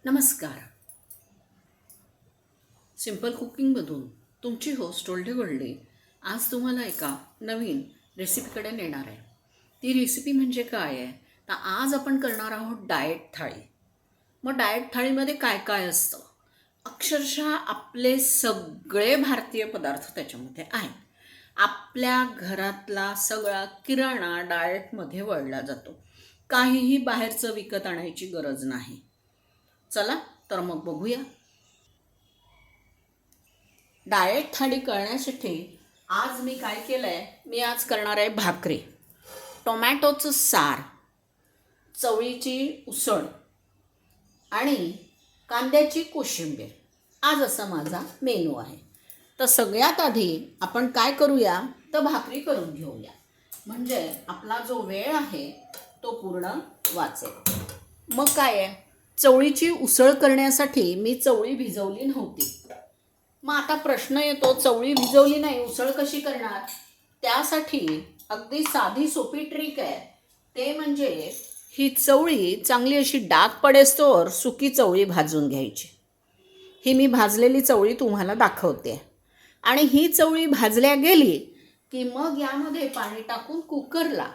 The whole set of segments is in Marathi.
नमस्कार. सिंपल कुकिंगमधून तुमची होस्ट टोल्डे गोल्डे आज तुम्हाला एका नवीन रेसिपीकडे नेणार आहे. ती रेसिपी म्हणजे काय आहे तर आज आपण करणार आहोत डाएट थाळी. मग डाएट थाळीमध्ये काय काय असतं? अक्षरशः आपले सगळे भारतीय पदार्थ त्याच्यामध्ये आहेत. आपल्या घरातला सगळा किराणा डाएटमध्ये वळला जातो. काहीही बाहेरचं विकत आणायची गरज नाही. चला तर मग बघूया. डाएट थाळी करण्यासाठी आज मी काय केलं आहे, मी आज करणार आहे भाकरी, टोमॅटोचं सार, चवळीची उसळ आणि कांद्याची कोशिंबीर. आज असा माझा मेनू आहे. तर सगळ्यात आधी आपण काय करूया तर भाकरी करून घेऊया, म्हणजे आपला जो वेळ आहे तो पूर्ण वाचेल. मग काय आहे, चवळीची उसळ करण्यासाठी मी चवळी भिजवली नव्हती. मग आता प्रश्न येतो, चवळी भिजवली नाही उसळ कशी करणार? त्यासाठी अगदी साधी सोपी ट्रिक आहे. ते म्हणजे ही चवळी चांगली अशी डाग पडेस्तोवर सुकी चवळी भाजून घ्यायची. ही मी भाजलेली चवळी तुम्हाला दाखवते. आणि ही चवळी भाजल्या गेली की मग यामध्ये पाणी टाकून कुकरला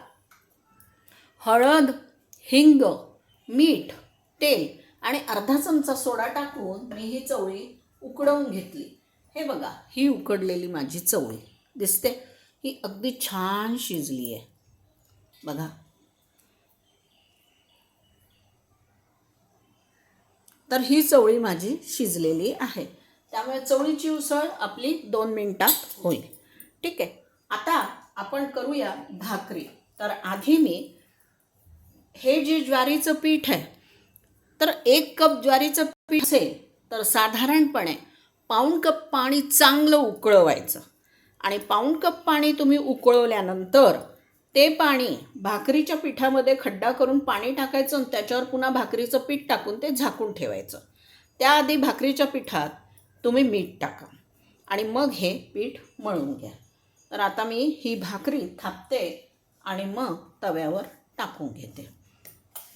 हळद, हिंग, मीठ, तेल आणि अर्धा चमचा सोडा टाकून मी ही चवळी उकडवून घेतली. हे बघा, ही उकडलेली माझी चवळी दिसते, ही अगदी छान शिजली आहे बघा. तर ही चवळी माझी शिजलेली आहे, त्यामुळे चवळीची उसळ आपली 2 मिनिटात होईल. ठीक आहे. आता आपण करूया भाकरी. तर आधी मी हे जे ज्वारीचं पीठ आहे, तर 1 कप ज्वारीचं पीठ असेल तर साधारणपणे पाऊण कप पाणी चांगलं उकळवायचं. आणि पाऊण कप पाणी तुम्ही उकळवल्यानंतर ते पाणी भाकरीच्या पिठामध्ये खड्डा करून पाणी टाकायचं आणि त्याच्यावर पुन्हा भाकरीचं पीठ टाकून ते झाकून ठेवायचं. त्याआधी भाकरीच्या पिठात तुम्ही मीठ टाका आणि मग हे पीठ मळून घ्या. तर आता मी ही भाकरी थापते आणि मग तव्यावर टाकून घेते.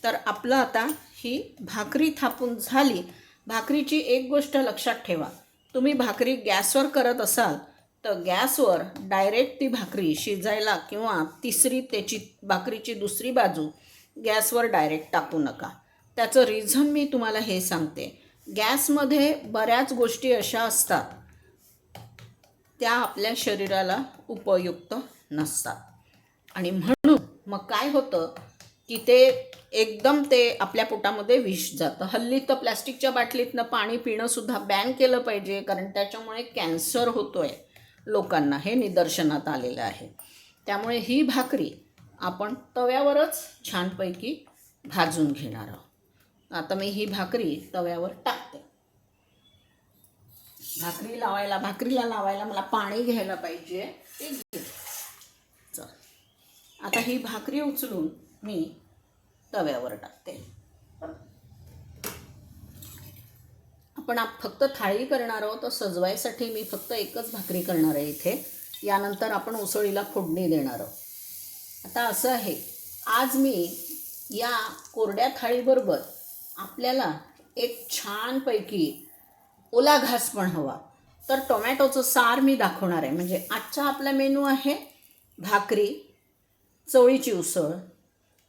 तर आपलं आता ही भाकरी थापून झाली. भाकरीची एक गोष्ट लक्षात ठेवा, तुम्ही भाकरी गॅसवर करत असाल तर गॅसवर डायरेक्ट ती भाकरी शिजायला किंवा त्याची भाकरीची दुसरी बाजू गॅसवर डायरेक्ट टाकू नका. त्याचं रिझन मी तुम्हाला हे सांगते. गॅसमध्ये बऱ्याच गोष्टी अशा असतात त्या आपल्या शरीराला उपयुक्त नसतात आणि म्हणून मग काय होतं की ते आपल्या पोटामध्ये विष जातं. हल्ली तर प्लॅस्टिकच्या बाटलीतनं पाणी पिणंसुद्धा बॅन केलं पाहिजे, कारण त्याच्यामुळे कॅन्सर होतो आहे लोकांना, हे निदर्शनात आलेलं आहे. त्यामुळे ही भाकरी आपण तव्यावरच छानपैकी भाजून घेणार आहोत. आता मी ही भाकरी तव्यावर टाकते. भाकरीला लावायला मला पाणी घ्यायला पाहिजे. चल, आता ही भाकरी उचलून मी तव्यावर टाकते. आपण फक्त थाळी करणार आहोत, तर सजवायसाठी मी फक्त एकच भाकरी करणार आहे इथे. यानंतर आपण उसळीला फोडणी देणार आहोत. आता असं आहे, आज मी या कोरड्या थाळीबरोबर आपल्याला एक छानपैकी ओला घास पण हवा, तर टोमॅटोचं सार मी दाखवणार आहे. म्हणजे आजचा आपला मेनू आहे भाकरी, चवळीची उसळ,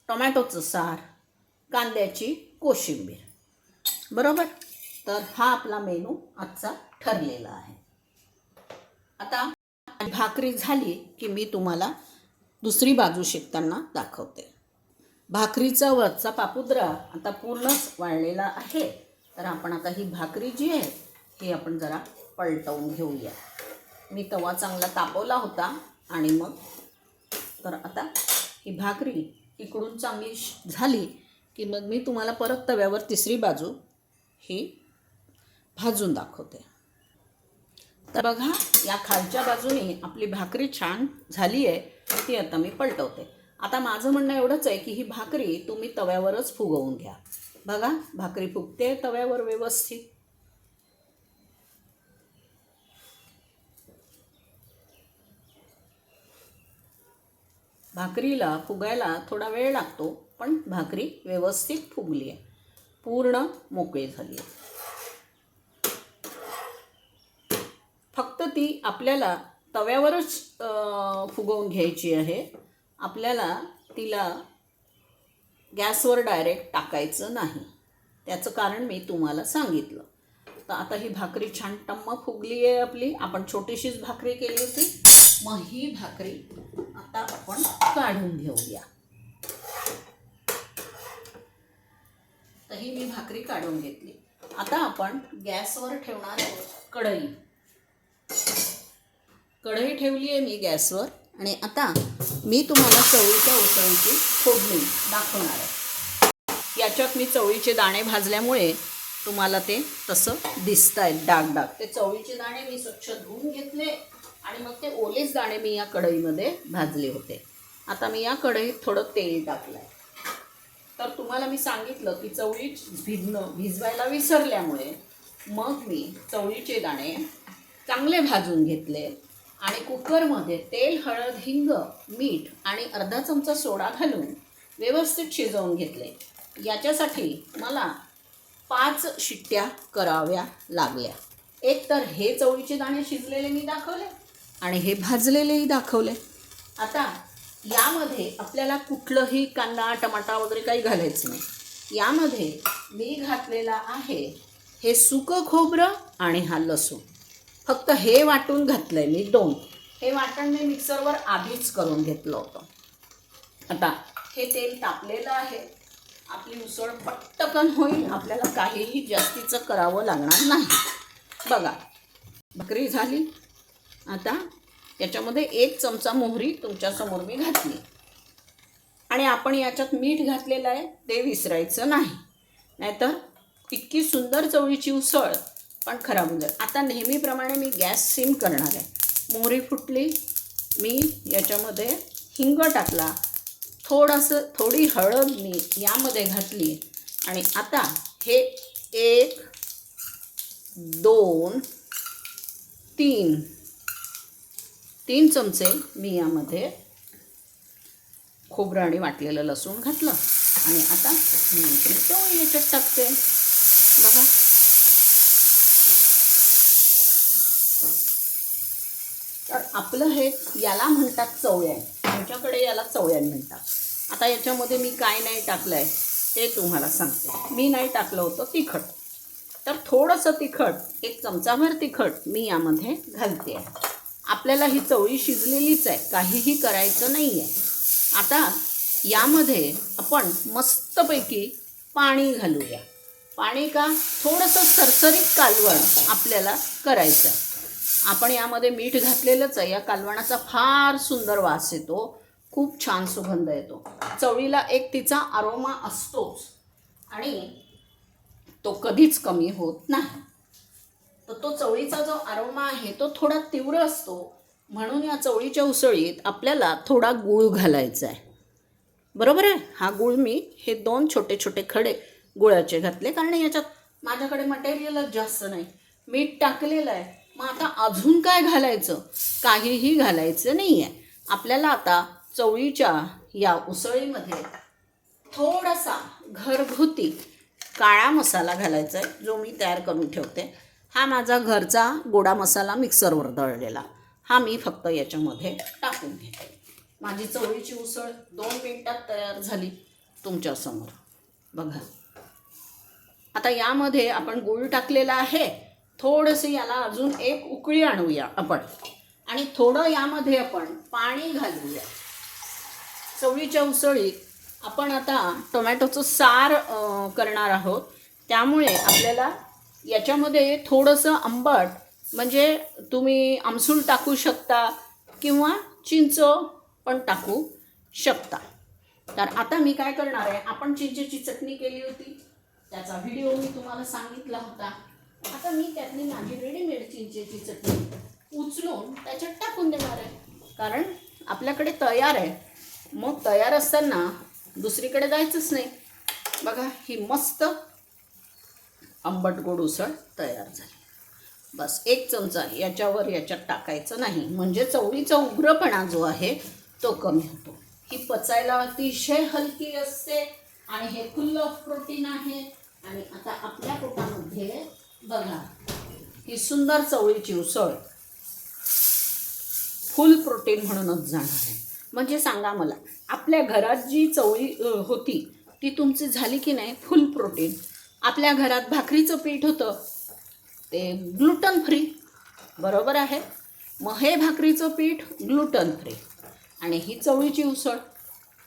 टोमॅटोचं सार, कांद्याची कोशिंबीर. बरोबर. तर हा आपला मेनू आजचा ठरलेला आहे. आता भाकरी झाली की मी तुम्हाला दुसरी बाजू शेकताना दाखवते. भाकरीचा वरचा पापुद्रा आता पूर्णच वाळलेला आहे. तर आपण आता ही भाकरी जी आहे ही आपण जरा पलटवून घेऊया. मी तवा चांगला तापवला होता आणि मग तर आता ही भाकरी इकडून चांगली झाली की मग मी तुम्हाला परत तव्यावर तिसरी बाजू ही भाजून दाखवते. तर बघा, या खालच्या बाजूने आपली भाकरी छान झाली आहे. ती आता मी पलटवते. आता माझं म्हणणं एवढंच आहे की ही भाकरी तुम्ही तव्यावरच फुगवून घ्या. बघा, भाकरी फुगते तव्यावर व्यवस्थित. भाकरीला फुगायला थोडा वेळ लागतो, पण भाकरी व्यवस्थित फुगली आहे. पूर्ण मोकळी झाली आहे. फक्त ती आपल्याला तव्यावरच फुगवून घ्यायची आहे. आपल्याला तिला गॅसवर डायरेक्ट टाकायचं नाही. त्याचं कारण मी तुम्हाला सांगितलं. तर आता ही भाकरी छान टम्म फुगली आहे आपली. आपण छोटीशीच भाकरी केली होती. मग ही भाकरी आता आपण काढून घेऊया. तर ही मी भाकरी काढून घेतली. आता आपण गॅसवर ठेवणार आहोत कढई. कढई ठेवली आहे मी गॅसवर आणि आता मी तुम्हाला चवळीच्या उसळीची फोडणी दाखवणार आहे. याच्यात मी चवळीचे दाणे भाजल्यामुळे तुम्हाला ते तसं दिसत आहेत डाग डाग. ते चवळीचे दाणे मी स्वच्छ धुवून घेतले आणि मग ते ओलेच दाणे मी या कढईमध्ये भाजले होते. आता मी या कढईत थोडं तेल टाकलं आहे. तर तुम्हाला मी सांगितलं की चवळी भिजवायला विसरल्यामुळे मग मी चवळीचे दाणे चांगले भाजून घेतले आणि कुकरमध्ये तेल, हळद, हिंग, मीठ आणि अर्धा चमचा सोडा घालून व्यवस्थित शिजवून घेतले. याच्यासाठी मला 5 शिट्ट्या कराव्या लागल्या. एक तर हे चवळीचे दाणे शिजलेले मी दाखवले आणि हे भाजलेलेही दाखवले. आता यामध्ये आपल्याला कुठलंही कांदा, टमाटा वगैरे काही घालायचं नाही. यामध्ये मी घातलेला आहे हे सुकं खोबरं आणि हा लसूण. फक्त हे वाटून घातलं आहे मी 2. हे वाटण मी मिक्सरवर आधीच करून घेतलं होतं. आता हे तेल तापलेलं आहे. आपली उसळ पटकन होईल. आपल्याला काहीही जास्तीचं करावं लागणार नाही. बघा भाकरी झाली. आता याच्यामध्ये 1 चमचा मोहरी तुमच्यासमोर मी घातली आणि आपण याच्यात मीठ घातलेलं आहे ते विसरायचं नाही. नाहीतर इतकी सुंदर चवळीची उसळ पण खराब होऊन जाईल. आता नेहमीप्रमाणे मी गॅस सिम करणार आहे. मोहरी फुटली. मी याच्यामध्ये हिंग टाकला. थोडी हळद मी यामध्ये घातली आणि आता हे 1, 2, 3 चमचे मी यामध्ये खोबरं आणि वाटलेलं लसूण घातलं आणि आता मी चवळी याच्यात टाकते. बघा तर आपलं हे याला म्हणतात चवळ्या. आमच्याकडे याला चवळ्या म्हणतात. आता याच्यामध्ये मी काय नाही टाकलं आहे ते तुम्हाला सांगते. मी नाही टाकलं होतं तिखट. तर थोडंसं तिखट, 1 चमचाभर तिखट मी यामध्ये घालते आहे. आपल्याला ही चवळी शिजलेलीच आहे. काहीही करायचं नाही आहे. आता यामध्ये आपण मस्तपैकी पाणी घालूया. पाणी का? थोडंसं सरसरीत कालवण आपल्याला करायचं आहे. आपण यामध्ये मीठ घातलेलंच आहे. या कालवणाचा फार सुंदर वास येतो. खूप छान सुगंध येतो. चवळीला एक तिचा अरोमा असतोच आणि तो कधीच कमी होत नाही. तर तो चवळीचा जो अरोमा आहे तो थोडा तीव्र असतो. म्हणून या चवळीच्या उसळीत आपल्याला थोडा गूळ घालायचा आहे. बरोबर आहे. हा गूळ मी हे 2 छोटे छोटे खडे गुळाचे घातले कारण याच्यात माझ्याकडे मटेरियलच जास्त नाही. मीठ टाकलेलं आहे. मग आता अजून काय घालायचं? काहीही घालायचं नाही आहे. आपल्याला आता चवळीच्या या उसळीमध्ये थोडासा घरगुती काळा मसाला घालायचा आहे जो मी तयार करून ठेवते. हा माझा घरचा गोडा मसाला मिक्सरवर दळलेला. हा मी फक्त याच्यामध्ये टाकून घेते. माझी चवळीची उसळ 2 मिनिटात तयार झाली तुमच्यासमोर. बघा आता यामध्ये आपण गूळ टाकलेला आहे. थोडंसं याला अजून 1 उकळी आणूया आपण आणि थोडं यामध्ये आपण पाणी घालूया. चवळीच्या उसळीत आपण आता टोमॅटोचं सार करणार आहोत. त्यामुळे आपल्याला याच्यामध्ये थोडंसं आंबट म्हणजे तुम्ही आमसूल टाकू शकता किंवा चिंच पण टाकू शकता. तर आता मी काय करणार आहे, आपण चिंचेची चटणी केली होती त्याचा व्हिडिओ मी तुम्हाला सांगितला होता. आता मी त्यातली माझी रेडीमेड चिंचेची चटणी उचलून त्याच्यात टाकून देणार आहे कारण आपल्याकडे तयार आहे. मग तयार असताना दुसरीकडे जायचंच नाही. बघा ही मस्त आंबट गोड उसळ तयार झाली. बस 1 चमचा याच्यात टाकायचं नाही म्हणजे चवळीचा उग्रपणा जो आहे तो कमी होतो. ही पचायला अतिशय हलकी असते आणि हे फुल ऑफ प्रोटीन आहे. आणि आता आपल्या पोटामध्ये बघा ही सुंदर चवळीची उसळ फुल प्रोटीन म्हणूनच जाणार आहे. म्हणजे सांगा मला, आपल्या घरात जी चवळी होती ती तुमची झाली की नाही फुल प्रोटीन. आपल्या घरात भाकरीचं पीठ होतं ते ग्लुटन फ्री, बरोबर आहे. मग हे भाकरीचं पीठ ग्लुटन फ्री आणि ही चवळीची उसळ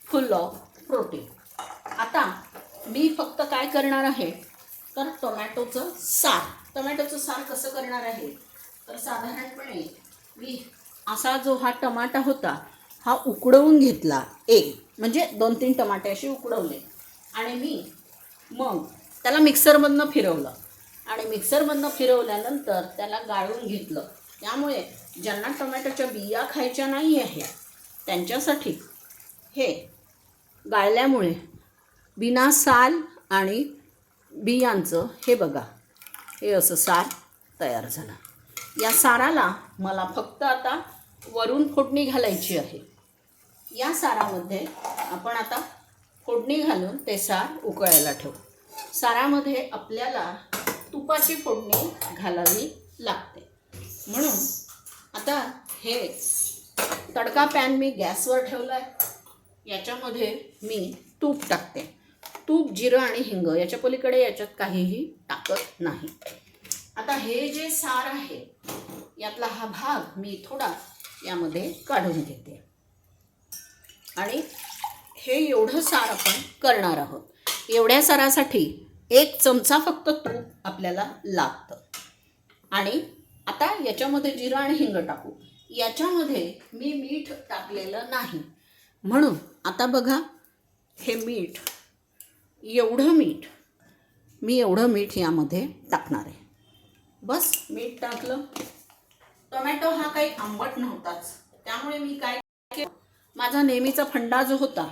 फुल ऑफ प्रोटीन. आता मी फक्त काय करणार आहे तर टोमॅटोचं सार कसं करणार आहे तर साधारणपणे मी असा जो हा टमाटा होता हा उकडवून घेतला, एक म्हणजे 2-3 टमाटे असे उकडवले आणि मी मग त्याला मिक्सरमधनं फिरवलं आणि मिक्सरमधनं फिरवल्यानंतर त्याला गाळून घेतलं. त्यामुळे ज्यांना टोमॅटोच्या बिया खायच्या नाही आहे त्यांच्यासाठी हे गाळल्यामुळे बिना साल आणि बियांचं हे बघा हे असं सार तयार झालं. या साराला मला फक्त आता वरून फोडणी घालायची आहे. या सारामध्ये आपण आता फोडणी घालून ते सार उकळायला ठेवू. सारामध्ये आपल्याला तुपाची फोडणी घालावी लागते. म्हणून आता हे तडका पॅन मी गॅसवर ठेवला आहे. याच्यामध्ये मी तूप टाकते. तूप, जिरं आणि हिंग याच्या पलीकडे याच्यात काहीही टाकत नाही. आता हे जे सार आहे यातला हा भाग मी थोडा यामध्ये काढून घेते आणि हे एवढं सार आपण करणार आहोत. एवढ्या सारासाठी 1 चमचा फक्त तूप आपल्याला लागतं. आणि आता याच्यामध्ये जिरं आणि हिंग टाकू. याच्यामध्ये मी मीठ टाकलेलं नाही. म्हणून आता बघा हे मीठ, एवढं मीठ यामध्ये टाकणार आहे. बस मीठ टाकलं. टोमॅटो हा काही आंबट नव्हताच, त्यामुळे मी काय केलं, माझा नेहमीचा फंडा जो होता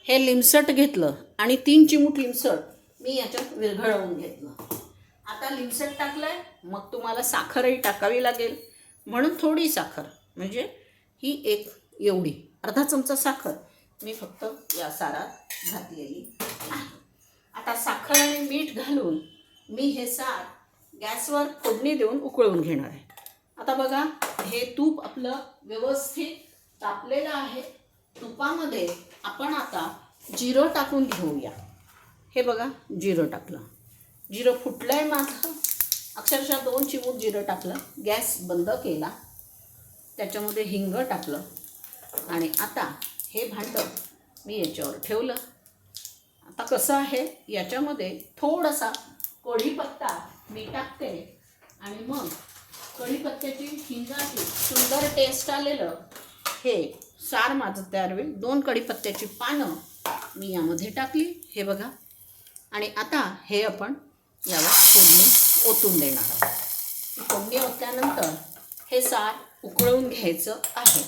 हे लिमसट घेतलं आणि 3 चिमूट लिमसट मी याच्यात विरघळवून घेतलं. आता लिमसट टाकलंय, मग तुम्हाला साखरही टाकावी लागेल. म्हणून थोडी साखर, म्हणजे ही एक एवढी अर्धा चमचा साखर मी फक्त या सारात घातलेली आहे. आता साखर आणि मीठ घालून मी हे सार गॅसवर फोडणी देऊन उकळून घेणार आहे. आता बघा हे तूप आपलं व्यवस्थित तापलेलं आहे. तुपामध्ये आपण आता जिरं टाकून घेऊया. हे बघा जिरं टाकलं. जिरं फुटलं आहे माझं. अक्षरशः 2 चिमूट जिरं टाकलं. गॅस बंद केला. त्याच्यामध्ये हिंग टाकलं आणि आता हे भांडं मी याच्यावर ठेवलं. आता कसं आहे याच्यामध्ये थोडासा कढीपत्ता मी टाकते आणि मग कढीपत्त्याची, हिंगाची सुंदर टेस्ट आलेलं हे सार माझं तयार होईल. 2 कढीपत्त्याची पानं मी यामध्ये टाकली. हे बघा. आणि आता हे आपण याला फोडणी ओतून देणार आहोत. फोडणी ओतल्यानंतर हे सार उकळवून घ्यायचं आहे.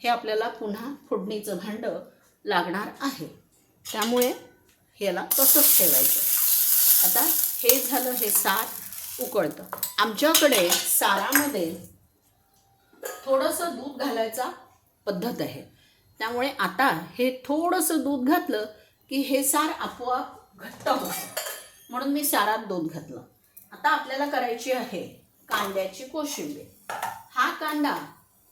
हे आपल्याला पुन्हा फोडणीचं भांडं लागणार आहे, त्यामुळे ह्याला तसंच ठेवायचं. आता हे झालं. हे सार उकळतं. आमच्याकडे सारामध्ये थोडंसं दूध घालायचा पद्धत आहे, त्यामुळे आता हे थोडंसं दूध घातलं की हे सार आपोआप घट्ट होतं. म्हणून मी सारात दूध घातलं. आता आपल्याला करायची आहे कांद्याची कोशिंबीर. हा कांदा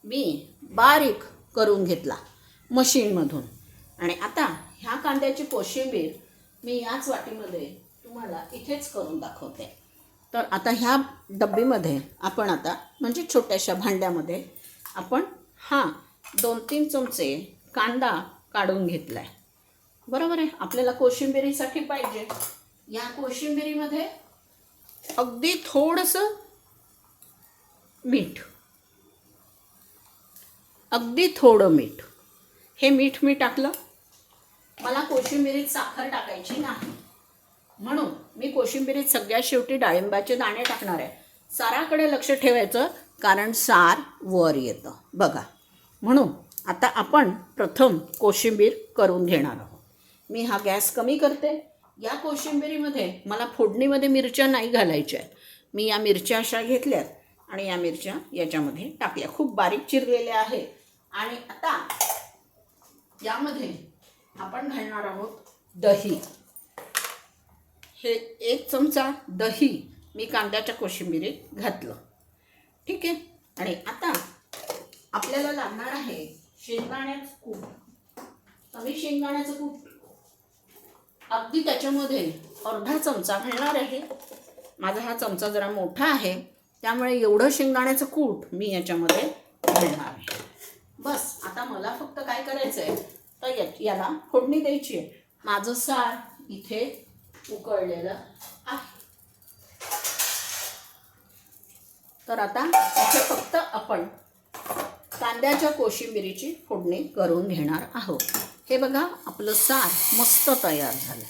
मी बारीक करून घेतला मशीनमधून आणि आता ह्या कांद्याची कोशिंबीर मी याच वाटीमध्ये तुम्हाला इथेच करून दाखवते. तर आता ह्या डब्बीमध्ये आपण आता म्हणजे छोट्याशा भांड्यामध्ये आपण 2-3 चमचे कांदा काढून घेतला आहे. बरोबर आहे. आपल्याला कोशिंबिरीसाठी पाहिजे. या कोशिंबिरीमध्ये अगदी थोडंसं मीठ, अगदी थोडं मीठ. हे मीठ मी टाकलं. मला कोशिंबिरीत साखर टाकायची नाही, म्हणून मी कोशिंबिरीत सगळ्यात शेवटी डाळिंबाचे दाणे टाकणार आहे. साराकडे लक्ष ठेवायचं, कारण सार वर येतं बघा. म्हणून आता आपण प्रथम कोशिंबीर करून घेणार आहोत. मी हा गॅस कमी करते. या कोशिंबिरीमध्ये मला फोडणीमध्ये मिरच्या नाही घालायच्या आहेत. मी या मिरच्या अशा घेतल्यात आणि या मिरच्या याच्यामध्ये टाकल्या, खूप बारीक चिरलेल्या आहे. आणि आता यामध्ये आपण घालणार आहोत दही. हे 1 चमचा दही मी कांद्याच्या कोशिंबिरीत घातलं. ठीक आहे. आणि आता आपल्याला लागणार आहे शेंगदाण्याचं कूट. तर मी शेंगदाण्याचं कूट अगदी त्याच्यामध्ये अर्धा चमचा घालणार आहे. माझा हा चमचा जरा मोठा आहे त्यामुळे एवढं शेंगदाण्याचं कूट मी याच्यामध्ये घालणार आहे. बस आता मला फक्त काय करायचं आहे तर याला फोडणी द्यायची आहे. माझं सार इथे उकळलेलं आहे. तर आता इथे फक्त आपण कांद्याच्या कोशिंबिरीची फोडणी करून घेणार आहोत. हे बघा आपलं सार मस्त तयार झालं.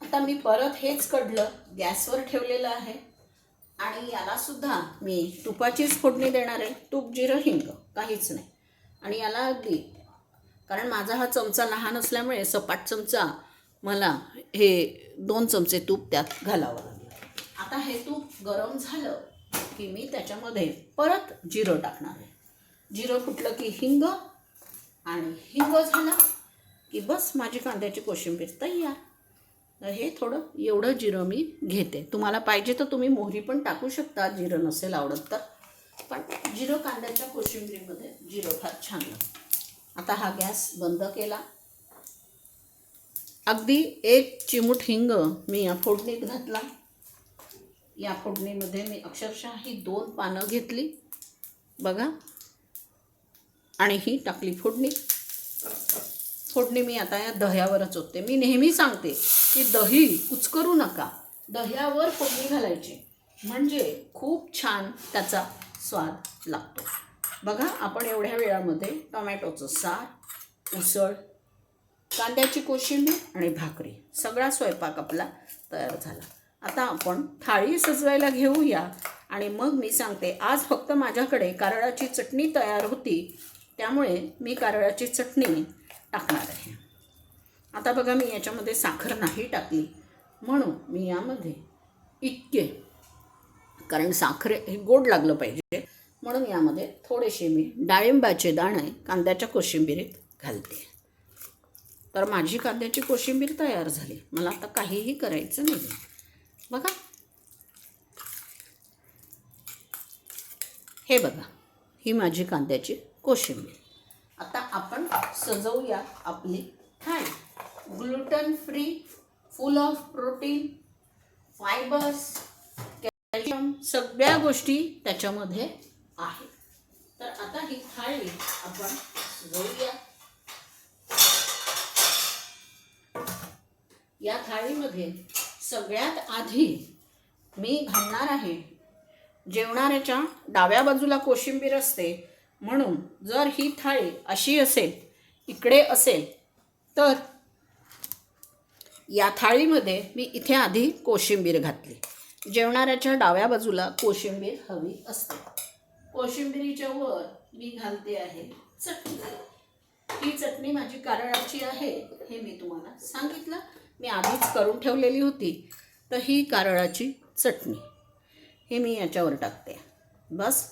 आता मी परत हेच कढलं गॅसवर ठेवलेलं आहे आणि याला सुद्धा मी तुपाचीच फोडणी देणार आहे. तूप, जिरं, हिंग काहीच नाही. आणि याला अगदी, कारण माझा हा चमचा लहान असल्यामुळे सपाट चमचा मला हे 2 चमचे तूप त्यात घालावं लागलं. आता हे तूप गरम झालं की मी त्याच्यामध्ये परत जिरं टाकणार आहे. जिरं फुटलं की हिंग, आणि हिंग झाला की बस माझी कांद्याची कोशिंबीर तयार. तर हे थोडं एवढं जिरं मी घेते. तुम्हाला पाहिजे तर तुम्ही मोहरी पण टाकू शकता, जिरं नसेल आवडत तर. पण जिरं कांद्याच्या कोशिंबीरीमध्ये जिरं फार छान लागतं. आता हा गॅस बंद केला. अगदी 1 चिमूट हिंग मी या फोडणीत घातला. या फोडणीमध्ये मी अक्षरशः ही 2 पानं घेतली बघा आणि ही टाकली फोडणी. फोडणी मी आता या दह्यावरच ओतते. मी नेहमी सांगते की दही कुचकरू नका, दह्यावर फोडणी घालायची म्हणजे खूप छान त्याचा स्वाद लागतो. बघा आपण एवढ्या वेळामध्ये टोमॅटोचं सार, उसळ, कांद्याची कोशिंबीर आणि भाकरी सगळा स्वयंपाक आपला तयार झाला. आता आपण थाळी सजवायला घेऊया. आणि मग मी सांगते, आज फक्त माझ्याकडे कारळाची चटणी तयार होती त्यामुळे मी कारळाची चटणी टाकणार आहे. आता बघा मी याच्यामध्ये साखर नाही टाकली म्हणून मी यामध्ये इतके, कारण साखर हे गोड लागलं पाहिजे म्हणून यामध्ये थोडेसे मी डाळिंबाचे दाणे कांद्याच्या कोशिंबीरीत घालते. तर माझी कांद्याची कोशिंबीर तयार झाली. मला आता काहीही करायचं नाही. बघा हे बघा ही माझी कांद्याची कोशिंबीर. आता आपण सजवूया आपली थाळी. Gluten free, full of protein, fibres, calcium सगळ्या गोष्टी त्याच्यामध्ये आहेत. तर आता ही थाळी आपण सजवूया. या थाळीमध्ये सगळ्यात आधी मी घालणार आहे, जेवणाऱ्याच्या डाव्या बाजूला कोशिंबीर असते म्हणून जर ही थाळी अशी असेल, इकडे असेल तर या थाळीमध्ये मी इथे आधी कोशिंबीर घातली. जेवणाऱ्याच्या डाव्या बाजूला कोशिंबीर हवी असते. कोशिंबिरीच्या वर मी घालते आहे चटणी. ही चटणी माझी कारळाची आहे हे मी तुम्हाला सांगितलं. मी आधीच करून ठेवलेली होती. तर ही कारळाची चटणी हे मी याच्यावर टाकते. बस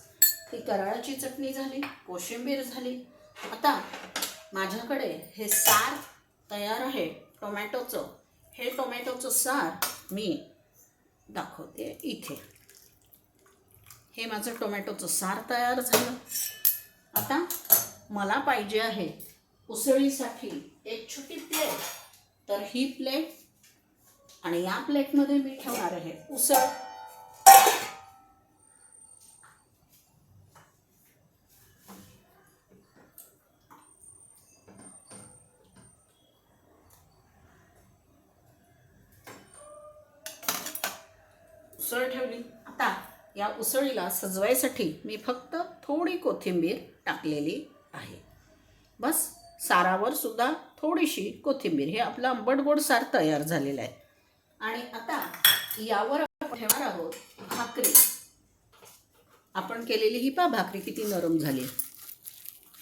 ही कारळाची चटणी झाली, कोशिंबीर झाली. आता माझ्याकडे हे सार तयार आहे टोमॅटोचं. हे टोमॅटोचं सार मी दाखवते इथे. हे माझं टोमॅटोचं सार तयार झालं. आता मला पाहिजे आहे उसळीसाठी एक छोटी प्लेट. तर ही प्लेट आणि या प्लेटमध्ये मी ठेवणार आहे उसळ. उसळ ठेवली. आता या उसळीला सजवायसाठी मी फक्त थोडी कोथिंबीर टाकलेली आहे. बस सारावर सुद्धा थोडीशी कोथिंबीर. हे आपलं आंबट गोड सार तयार झालेलं आहे. आणि आता यावर आपण ठेवणार आहोत भाकरी. आपण केलेली ही भाकरी किती नरम झाली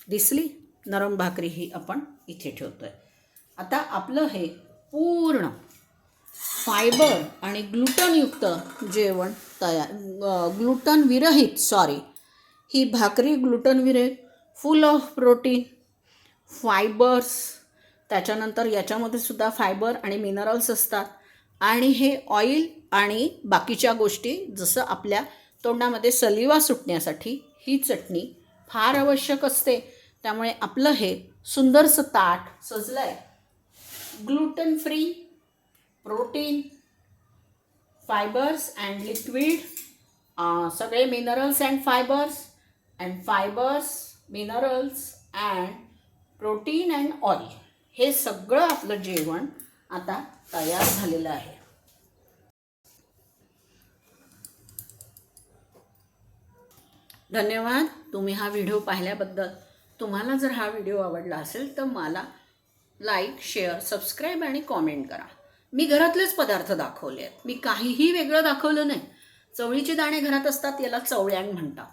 दिसली. नरम भाकरी ही आपण इथे ठेवतोय. आता आपलं हे पूर्ण फायबर आणि ग्लुटनयुक्त जेवण तयार, ग्लुटन विरहित ही भाकरी ग्लुटन विरहित, फुल ऑफ प्रोटीन, फायबर्स, त्याच्यानंतर याच्यामध्ये सुद्धा फायबर आणि मिनरल्स असतात. आणि हे ऑइल आणि बाकीच्या गोष्टी जसं आपल्या तोंडामध्ये सलिवा सुटण्यासाठी ही चटणी फार आवश्यक असते. त्यामुळे आपलं हे सुंदरसं ताट सजलं आहे. Gluten free, protein, fibres and liquid, सगळे minerals and fibres, minerals and protein and oil, हे सगळं आपलं जेवण आता तयार झालेलं आहे. धन्यवाद तुम्ही हा व्हिडिओ पाहिल्याबद्दल. तुम्हाला जर हा व्हिडिओ आवडला असेल तर मला लाईक, शेअर, सबस्क्राईब आणि कॉमेंट करा. मी घरातलेच पदार्थ दाखवले आहेत, मी काहीही वेगळं दाखवलं नाही. चवळीचे दाणे घरात असतात, याला चवळ्याण म्हणतात.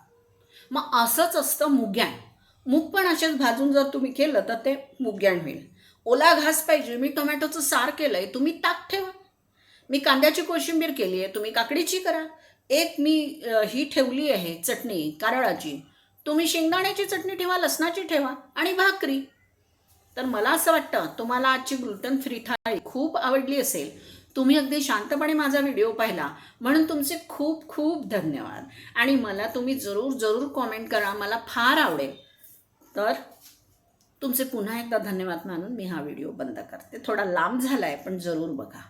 मग असंच असतं मुग्याण. मूग पण असेच भाजून जर तुम्ही केलं तर ते मुग्याण होईल. ओला घास पाहिजे, मी टोमॅटोचं सार केलं आहे, तुम्ही ताक ठेवा. मी कांद्याची कोशिंबीर केली आहे, तुम्ही काकडीची करा. एक मी ही ठेवली आहे चटणी कारळाची, तुम्ही शेंगदाण्याची चटणी ठेवा, लसणाची ठेवा आणि भाकरी. तर मला असं वाटतं तुम्हाला आजची ग्लुटन फ्री थाळी खूप आवडली असेल. तुम्ही अगदी शांतपणे माझा व्हिडिओ पाहिला म्हणून तुमचे खूप खूप धन्यवाद. आणि मला तुम्ही जरूर कॉमेंट करा, मला फार आवडेल. तर तुमचे पुन्हा एकदा धन्यवाद मानून मी हा व्हिडिओ बंद करते. थोडा लांब झाला आहे पण जरूर बघा.